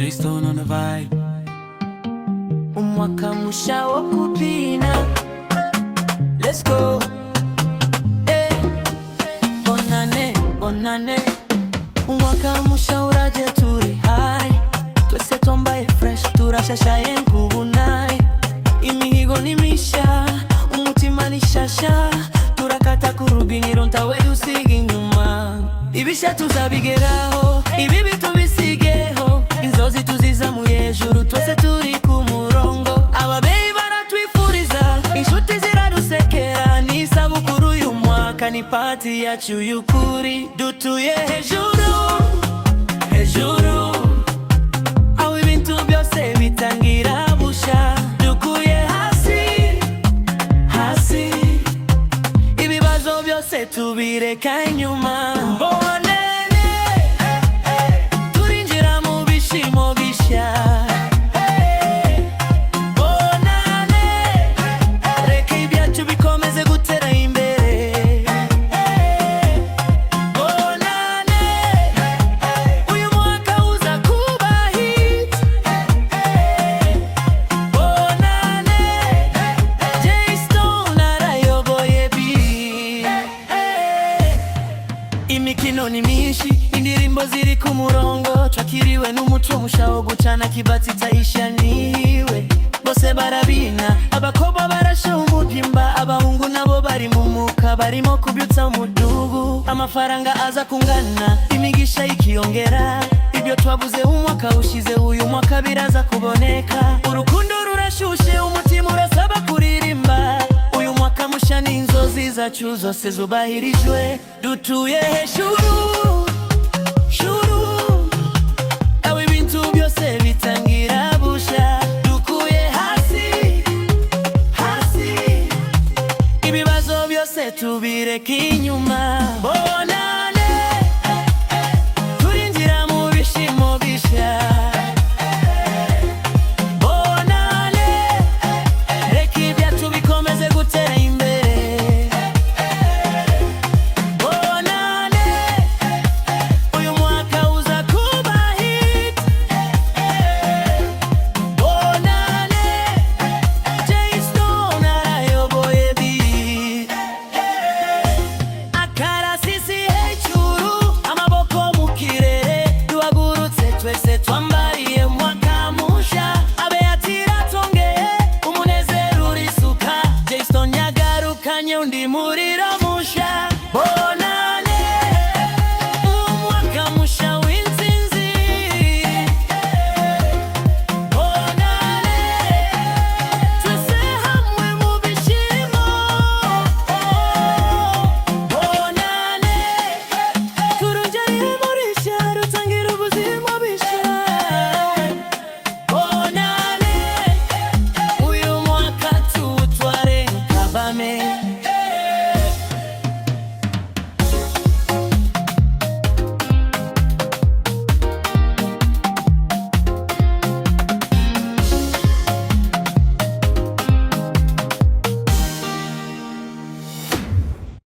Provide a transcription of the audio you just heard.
J-Stone on the vibe. Umwaka musha wo kupina. Let's go. Hey. Bonane, bonane. Umwaka musha uraje turi high. Twese twambaye fresh turashashaye nk'ubunai. Imihigo ni misha, umutima ni shasha. Turakata ku rubiniro ntawe dusiga inyuma. Ibisha tuzabigeraho, ibibi tubisigeho. Inzozi tuzizamuye hejuru twese turi ku murongo. Ababyeyi baratwifuriza, inshuti ziradusekera. Ni isabukuru y'umwaka, ni party yacu y'ukuri. Dutuye hejuru, hejuru, aho ibintu byose bitangira busha. Dukuye hasi, hasi, ibibazo byose tubireka inyuma. Turinjira mu bishimo bishya. Bonane, reka ibyacu bikomeze gutera imbere. Bonane, uyu mwaka uza kuba hit. Bonane, J-Stone arayoboye beat. Imikino ni myinshi, indirimbo ziri ku murongo. Twakiriwe n'umuco musha wo gucana kibatsi taisha niwe. Bose barabina, abakobwa barasha umubyimba. Abahungu nabo bari mu muka, barimo kubyutsa umudugu. Amafaranga aza kungana, imigisha ikiyongera. Ibyo twabuze umwaka ushize, uyu mwaka biraza kuboneka. Urukundo rurashushe, umutima urasaba kuririmba. Uyu mwaka musha ni inzozi zacu zose zubahirijwe. Dutuye hejuru,